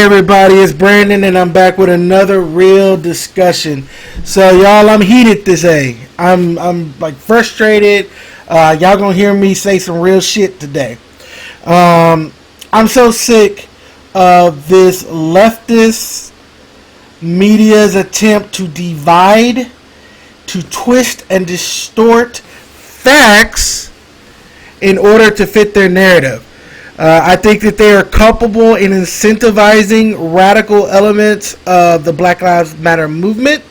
Everybody, it's Brandon and I'm back with another real discussion. So y'all, I'm heated this day. I'm like frustrated. Y'all gonna hear me say some real shit today. I'm so sick of this leftist media's attempt to divide, to twist and distort facts in order to fit their narrative. I think that they are culpable in incentivizing radical elements of the Black Lives Matter movement,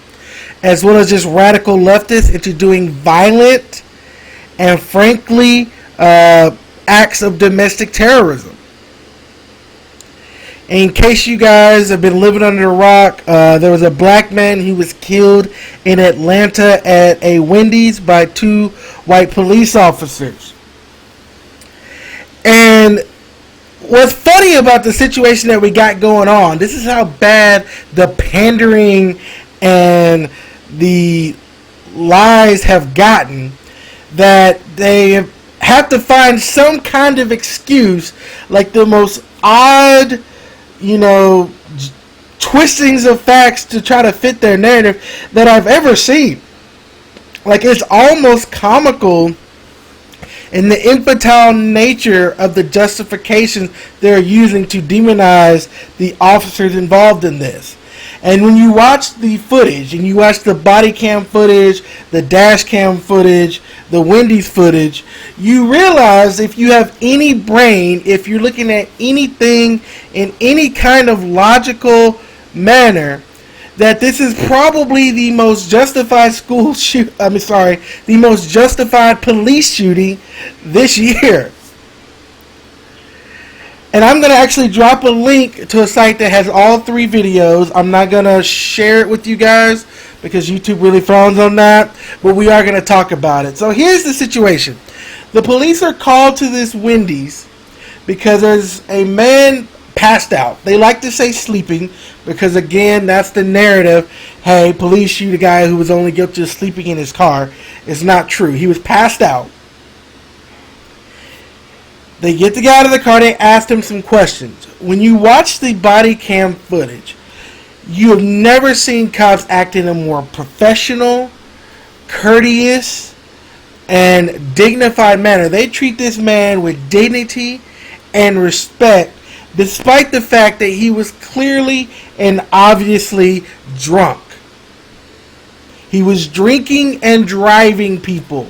as well as just radical leftists into doing violent and frankly acts of domestic terrorism. In case you guys have been living under a rock, there was a black man who was killed in Atlanta at a Wendy's by two white police officers. And what's funny about the situation that we got going on, this is how bad the pandering and the lies have gotten, that they have to find some kind of excuse, like the most odd, twistings of facts to try to fit their narrative that I've ever seen. Like, it's almost comical in the infantile nature of the justifications they're using to demonize the officers involved in this. And when you watch the footage, and you watch the body cam footage, the dash cam footage, the Wendy's footage, you realize, if you have any brain, if you're looking at anything in any kind of logical manner, that this is probably the most justified the most justified police shooting this year. And I'm going to actually drop a link to a site that has all three videos. I'm not going to share it with you guys because YouTube really frowns on that, but we are going to talk about it. So here's the situation. The police are called to this Wendy's because there's a man passed out. They like to say sleeping because, again, that's the narrative. Hey, police shoot a guy who was only guilty of sleeping in his car. It's not true. He was passed out. They get the guy out of the car. They asked him some questions. When you watch the body cam footage, you have never seen cops act in a more professional, courteous, and dignified manner. They treat this man with dignity and respect, despite the fact that he was clearly and obviously drunk. He was drinking and driving people.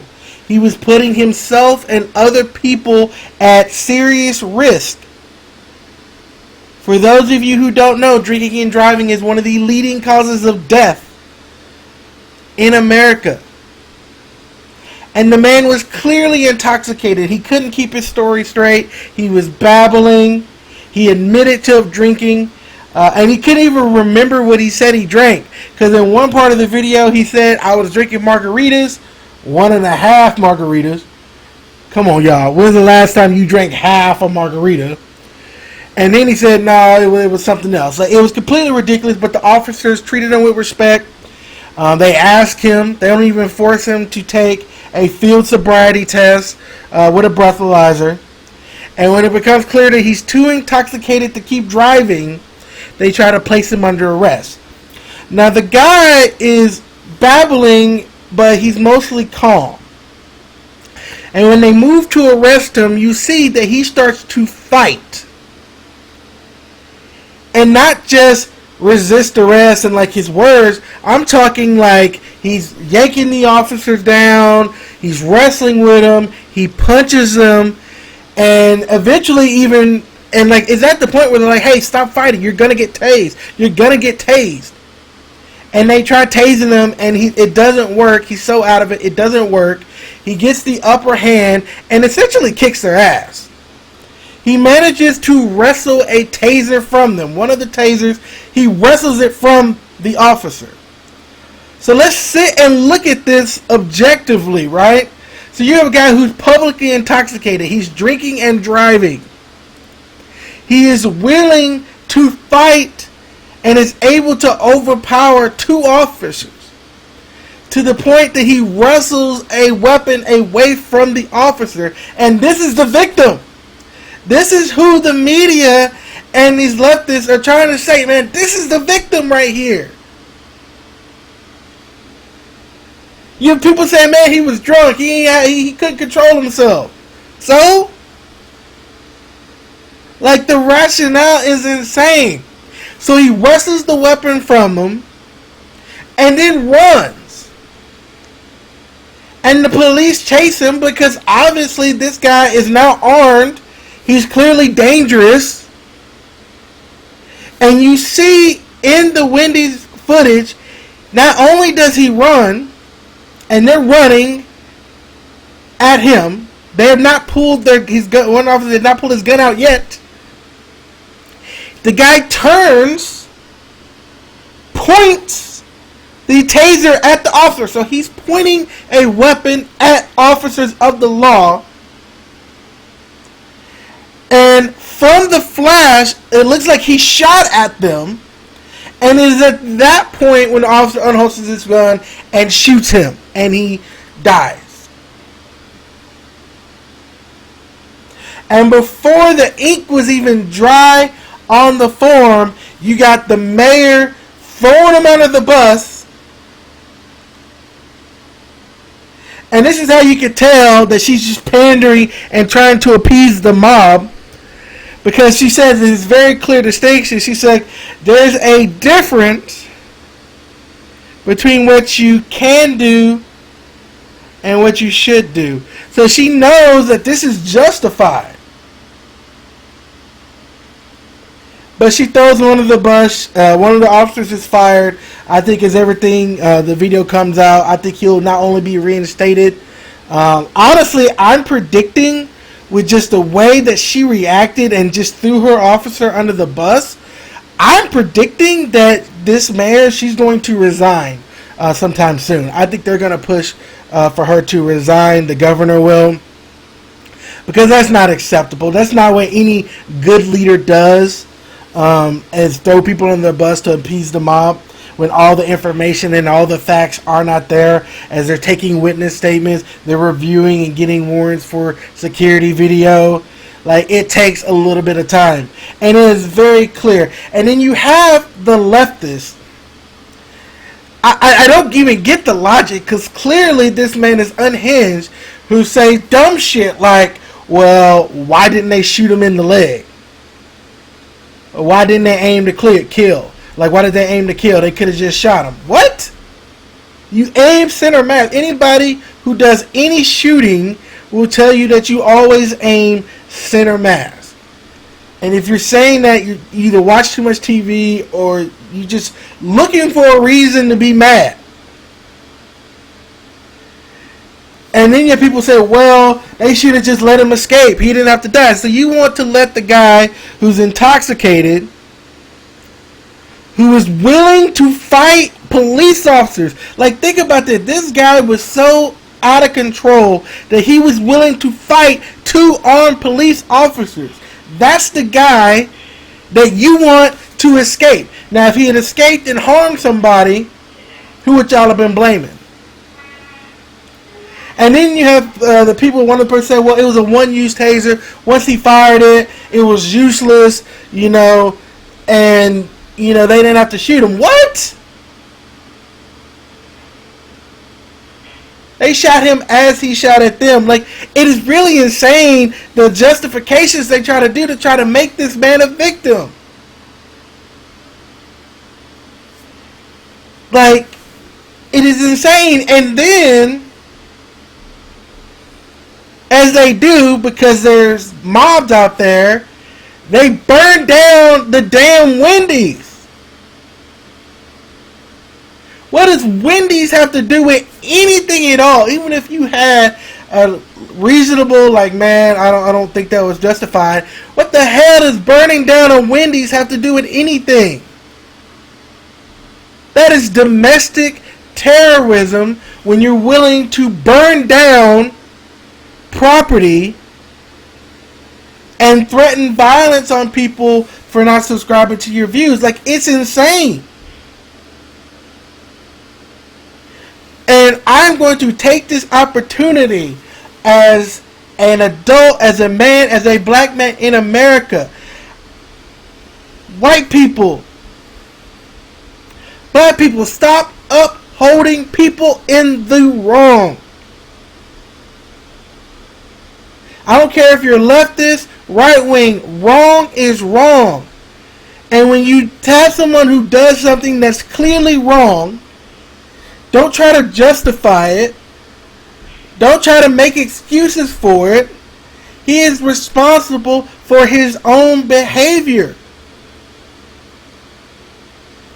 He was putting himself and other people at serious risk. For those of you who don't know, drinking and driving is one of the leading causes of death in America. And the man was clearly intoxicated. He couldn't keep his story straight. He was babbling. He admitted to drinking, and he couldn't even remember what he said he drank. Because in one part of the video, he said, I was drinking margaritas, 1.5 margaritas. Come on, y'all. When's the last time you drank half a margarita? And then he said, no, it was something else. Like, it was completely ridiculous, but the officers treated him with respect. They asked him. They don't even force him to take a field sobriety test with a breathalyzer. And when it becomes clear that he's too intoxicated to keep driving, they try to place him under arrest. Now, the guy is babbling, but he's mostly calm. And when they move to arrest him, you see that he starts to fight. And not just resist arrest and like his words. I'm talking like he's yanking the officers down. He's wrestling with them. He punches them. And eventually it's at the point where they're like, hey, stop fighting. You're going to get tased. You're going to get tased. And they try tasing him, and it doesn't work. He's so out of it. It doesn't work. He gets the upper hand and essentially kicks their ass. He manages to wrestle a taser from them. One of the tasers, he wrestles it from the officer. So let's sit and look at this objectively, right? So you have a guy who's publicly intoxicated. He's drinking and driving. He is willing to fight and is able to overpower two officers to the point that he wrestles a weapon away from the officer. And this is the victim. This is who the media and these leftists are trying to say, man, this is the victim right here. You have people saying, man, he was drunk. He couldn't control himself. So? Like, the rationale is insane. So he wrestles the weapon from him and then runs. And the police chase him because obviously this guy is now armed. He's clearly dangerous. And you see in the Wendy's footage, not only does he run, and they're running at him. They have not pulled his gun. One officer did not pull his gun out yet. The guy turns, points the taser at the officer. So he's pointing a weapon at officers of the law. And from the flash, it looks like he shot at them. And it is at that point when the officer unholsters his gun and shoots him. And he dies. And before the ink was even dry on the form, you got the mayor throwing him under the bus. And this is how you can tell that she's just pandering and trying to appease the mob. Because she says it's very clear distinction. She said there's a difference between what you can do and what you should do. So she knows that this is justified. But she throws him under the bus. One of the officers is fired. I think as everything, the video comes out, I think he'll not only be reinstated. Honestly, I'm predicting with just the way that she reacted and just threw her officer under the bus, I'm predicting that this mayor, she's going to resign sometime soon. I think they're going to push for her to resign. The governor will. Because that's not acceptable. That's not what any good leader does, is throw people under the bus to appease the mob when all the information and all the facts are not there. As they're taking witness statements, they're reviewing and getting warrants for security video. Like, it takes a little bit of time. And it is very clear. And then you have the leftists. I don't even get the logic, because clearly this man is unhinged, who say dumb shit like, well, why didn't they shoot him in the leg? Or why didn't they aim to kill? Like, why did they aim to kill? They could have just shot him. What? You aim center mass. Anybody who does any shooting will tell you that you always aim center mass. And if you're saying that, you either watch too much TV or you just looking for a reason to be mad. And then you have people say, well, they should have just let him escape. He didn't have to die. So you want to let the guy who's intoxicated, who is willing to fight police officers. Like, think about this. This guy was so out of control that he was willing to fight 2 armed police officers. That's the guy that you want to escape. Now, if he had escaped and harmed somebody, who would y'all have been blaming? And then you have the people, one of the person say, well, it was a one-use taser. Once he fired it, it was useless, and they didn't have to shoot him. What? They shot him as he shot at them. Like, it is really insane the justifications they try to do to try to make this man a victim. Like, it is insane. And then, as they do, because there's mobs out there, they burn down the damn Wendy's. What does Wendy's have to do with anything at all? Even if you had a reasonable, like, man, I don't think that was justified. What the hell does burning down a Wendy's have to do with anything? That is domestic terrorism when you're willing to burn down property and threaten violence on people for not subscribing to your views. Like, it's insane. And I'm going to take this opportunity as an adult, as a man, as a black man in America. White people, black people, stop upholding people in the wrong. I don't care if you're leftist, right wing. Wrong is wrong. And when you have someone who does something that's clearly wrong, don't try to justify it. Don't try to make excuses for it. He is responsible for his own behavior.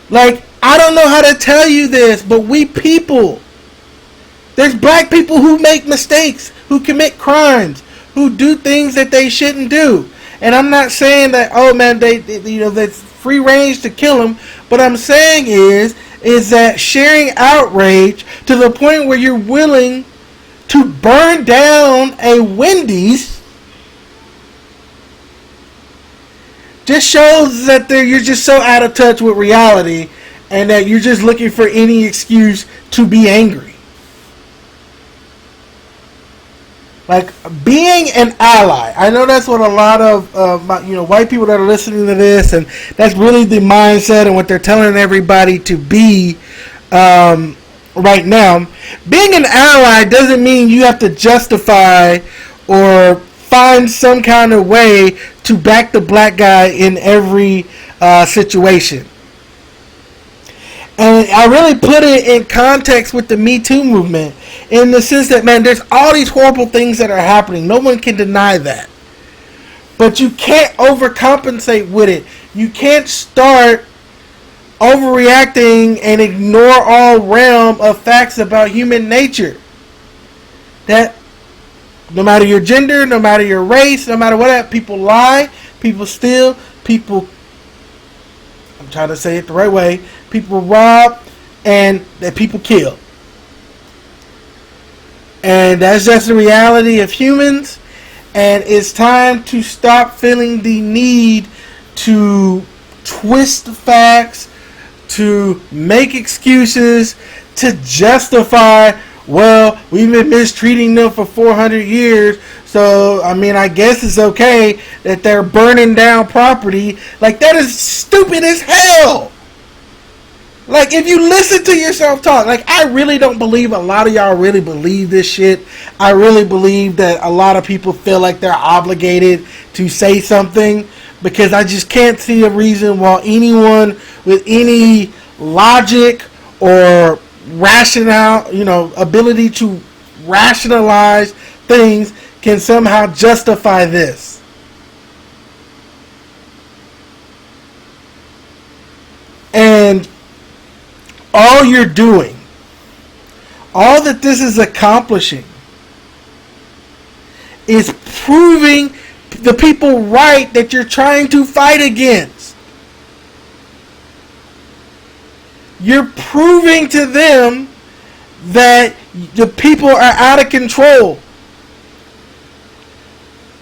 Like, I don't know how to tell you this, but we people, there's black people who make mistakes, who commit crimes, who do things that they shouldn't do. And I'm not saying that, oh man, they that's free range to kill them. But I'm saying is that sharing outrage to the point where you're willing to burn down a Wendy's just shows that you're just so out of touch with reality and that you're just looking for any excuse to be angry. Like, being an ally. I know that's what a lot of white people that are listening to this, and that's really the mindset and what they're telling everybody to be right now. Being an ally doesn't mean you have to justify or find some kind of way to back the black guy in every situation. And I really put it in context with the Me Too movement, in the sense that, man, there's all these horrible things that are happening. No one can deny that. But you can't overcompensate with it. You can't start overreacting and ignore all realm of facts about human nature. That no matter your gender, no matter your race, no matter what, people lie, people steal, people, I'm trying to say it the right way, people rob, and that people kill. And that's just the reality of humans. And it's time to stop feeling the need to twist facts, to make excuses, to justify, well, we've been mistreating them for 400 years, so, I mean, I guess it's okay that they're burning down property. Like, that is stupid as hell. Like, if you listen to yourself talk, like, I really don't believe a lot of y'all really believe this shit. I really believe that a lot of people feel like they're obligated to say something, because I just can't see a reason why anyone with any logic or rationale, ability to rationalize things can somehow justify this. And all you're doing, all that this is accomplishing, is proving the people right that you're trying to fight against. You're proving to them that the people are out of control,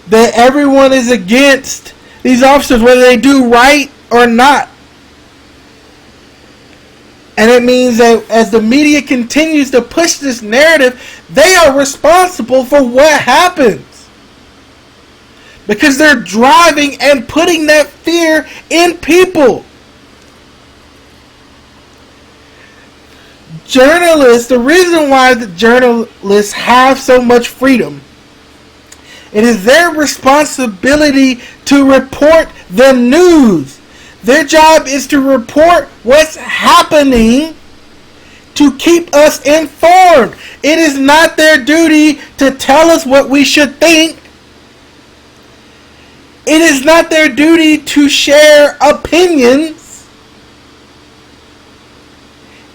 that everyone is against these officers, whether they do right or not. And it means that as the media continues to push this narrative, they are responsible for what happens, because they're driving and putting that fear in people. Journalists, the reason why the journalists have so much freedom, it is their responsibility to report the news. Their job is to report what's happening to keep us informed. It is not their duty to tell us what we should think. It is not their duty to share opinions.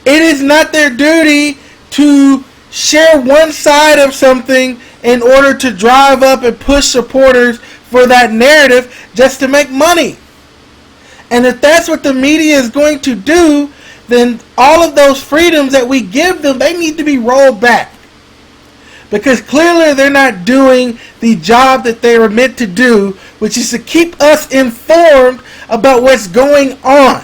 It is not their duty to share one side of something in order to drive up and push supporters for that narrative just to make money. And if that's what the media is going to do, then all of those freedoms that we give them, they need to be rolled back. Because clearly they're not doing the job that they were meant to do, which is to keep us informed about what's going on.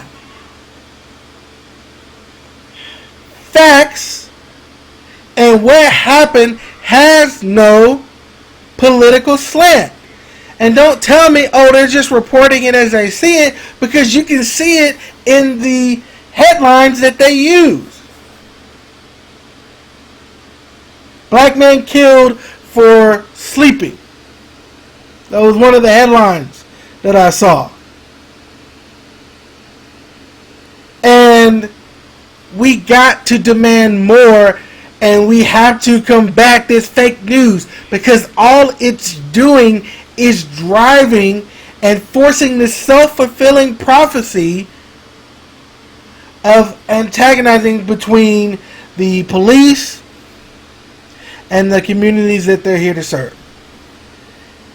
Facts and what happened has no political slant. And don't tell me, oh, they're just reporting it as they see it, because you can see it in the headlines that they use. Black man killed for sleeping. That was one of the headlines that I saw. And we got to demand more, and we have to combat this fake news, because all it's doing is driving and forcing this self-fulfilling prophecy of antagonizing between the police and the communities that they're here to serve.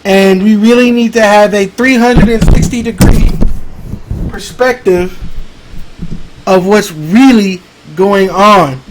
And we really need to have a 360-degree perspective of what's really going on.